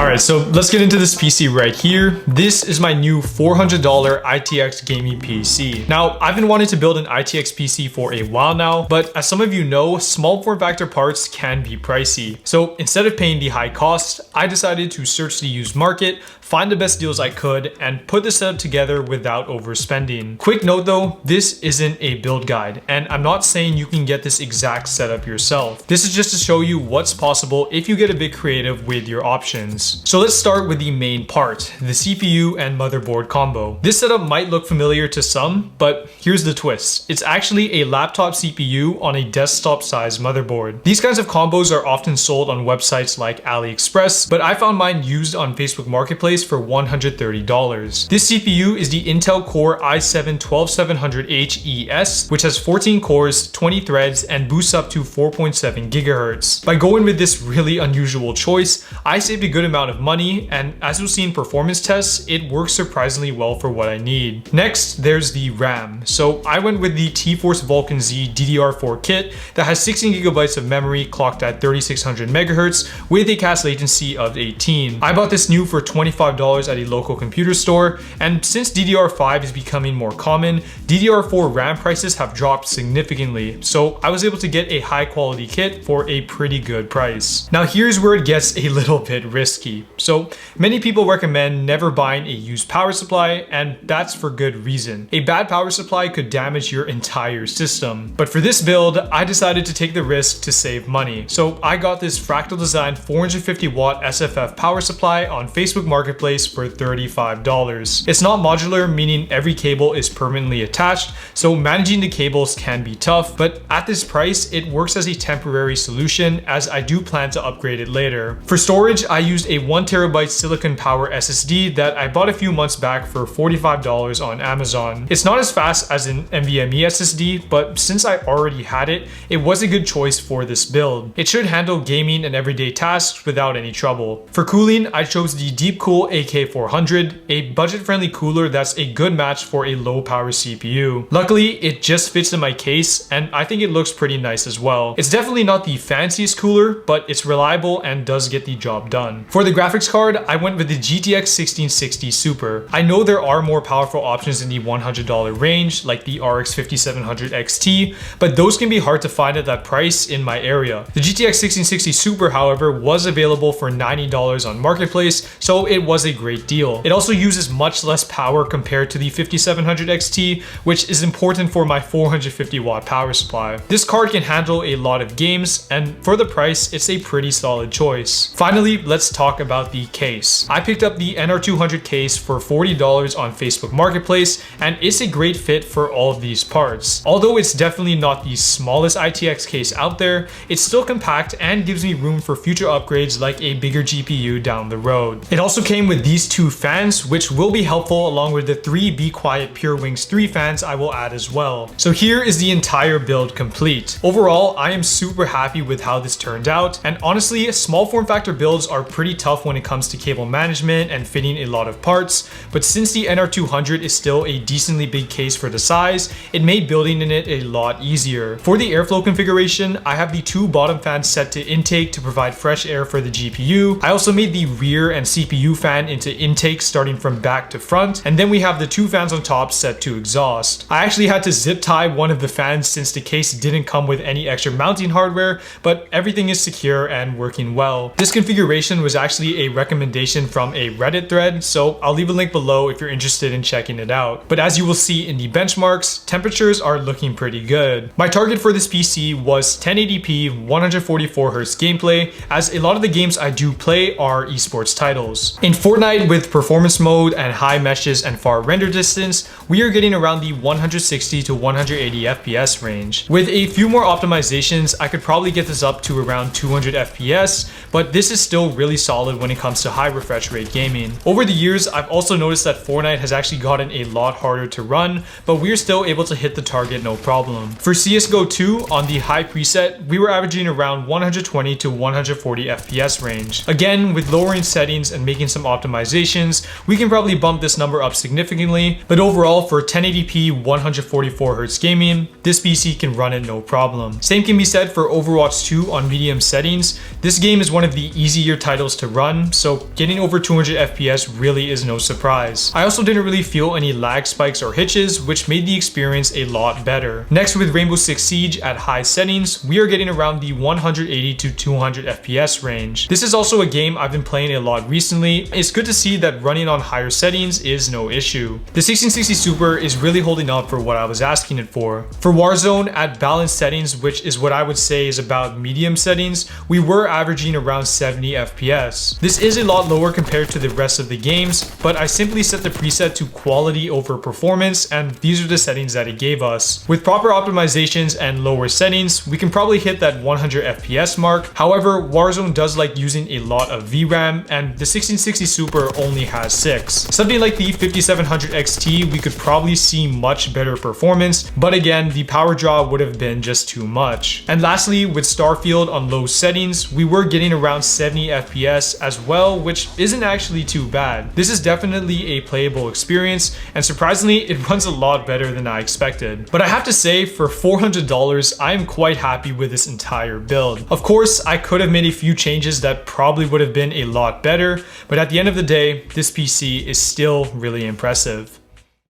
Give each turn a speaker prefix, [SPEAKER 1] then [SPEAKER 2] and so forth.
[SPEAKER 1] Alright, so let's get into this PC right here. This is my new $400 ITX Gaming PC. Now, I've been wanting to build an ITX PC for a while now, but as some of you know, small form factor parts can be pricey. So instead of paying the high cost, I decided to search the used market, find the best deals I could, and put the setup together without overspending. Quick note though, this isn't a build guide, and I'm not saying you can get this exact setup yourself. This is just to show you what's possible if you get a bit creative with your options. So let's start with the main part, the CPU and motherboard combo. This setup might look familiar to some, but here's the twist. It's actually a laptop CPU on a desktop size motherboard. These kinds of combos are often sold on websites like AliExpress, but I found mine used on Facebook Marketplace for $130. This CPU is the Intel Core i7-12700H ES, which has 14 cores, 20 threads, and boosts up to 4.7 GHz. By going with this really unusual choice, I saved a good amount of money, and as you'll see in performance tests, it works surprisingly well for what I need. Next, there's the RAM. So I went with the T-Force Vulcan Z DDR4 kit that has 16 GB of memory clocked at 3600 MHz with a cache latency of 18. I bought this new for $25 at a local computer store, and since DDR5 is becoming more common, DDR4 RAM prices have dropped significantly, so I was able to get a high quality kit for a pretty good price. Now here's where it gets a little bit risky. So many people recommend never buying a used power supply, and that's for good reason. A bad power supply could damage your entire system. But for this build, I decided to take the risk to save money. So I got this Fractal Design 450 watt SFF power supply on Facebook Marketplace for $35. It's not modular, meaning every cable is permanently attached, so managing the cables can be tough, but at this price, it works as a temporary solution as I do plan to upgrade it later. For storage, I used a 1TB silicon power SSD that I bought a few months back for $45 on Amazon. It's not as fast as an NVMe SSD, but since I already had it, it was a good choice for this build. It should handle gaming and everyday tasks without any trouble. For cooling, I chose the Deepcool AK400, a budget-friendly cooler that's a good match for a low-power CPU. Luckily, it just fits in my case, and I think it looks pretty nice as well. It's definitely not the fanciest cooler, but it's reliable and does get the job done. For the graphics card, I went with the GTX 1660 Super. I know there are more powerful options in the $100 range, like the RX 5700 XT, but those can be hard to find at that price in my area. The GTX 1660 Super, however, was available for $90 on Marketplace, so it was a great deal. It also uses much less power compared to the 5700 XT, which is important for my 450 watt power supply. This card can handle a lot of games, and for the price, it's a pretty solid choice. Finally, let's talk about the case. I picked up the NR200 case for $40 on Facebook Marketplace, and it's a great fit for all of these parts. Although it's definitely not the smallest ITX case out there, it's still compact and gives me room for future upgrades like a bigger GPU down the road. It also came with these two fans, which will be helpful along with the three Be Quiet Pure Wings 3 fans I will add as well. So here is the entire build complete. Overall, I am super happy with how this turned out, and honestly, small form factor builds are pretty tough when it comes to cable management and fitting a lot of parts, but since the NR200 is still a decently big case for the size, it made building in it a lot easier. For the airflow configuration, I have the two bottom fans set to intake to provide fresh air for the GPU. I also made the rear and CPU fan into intake starting from back to front, and then we have the two fans on top set to exhaust. I actually had to zip tie one of the fans since the case didn't come with any extra mounting hardware, but everything is secure and working well. This configuration was actually a recommendation from a Reddit thread, so I'll leave a link below if you're interested in checking it out. But as you will see in the benchmarks, temperatures are looking pretty good. My target for this PC was 1080p 144Hz gameplay, as a lot of the games I do play are esports titles. In Fortnite, with performance mode and high meshes and far render distance, we are getting around the 160 to 180 FPS range. With a few more optimizations, I could probably get this up to around 200 FPS, but this is still really solid when it comes to high refresh rate gaming. Over the years, I've also noticed that Fortnite has actually gotten a lot harder to run, but we're still able to hit the target no problem. For CSGO 2, on the high preset, we were averaging around 120 to 140 FPS range. Again, with lowering settings and making some optimizations, we can probably bump this number up significantly, but overall for 1080p 144Hz gaming, this PC can run it no problem. Same can be said for Overwatch 2 on medium settings. This game is one of the easier titles to run, so getting over 200 FPS really is no surprise. I also didn't really feel any lag spikes or hitches, which made the experience a lot better. Next, with Rainbow Six Siege at high settings, we are getting around the 180 to 200 FPS range. This is also a game I've been playing a lot recently. It's good to see that running on higher settings is no issue. The 1660 Super is really holding up for what I was asking it for. For Warzone at balanced settings, which is what I would say is about medium settings, we were averaging around 70 FPS. This is a lot lower compared to the rest of the games, but I simply set the preset to quality over performance, and these are the settings that it gave us. With proper optimizations and lower settings, we can probably hit that 100 FPS mark. However, Warzone does like using a lot of VRAM, and the 1660 Super only has 6. Something like the 5700 XT, we could probably see much better performance, but again, the power draw would have been just too much. And lastly, with Starfield on low settings, we were getting around 70 FPS as well, which isn't actually too bad. This is definitely a playable experience, and surprisingly, it runs a lot better than I expected. But I have to say, for $400, I am quite happy with this entire build. Of course, I could have made a few changes that probably would have been a lot better, but at the end of the day, this PC is still really impressive.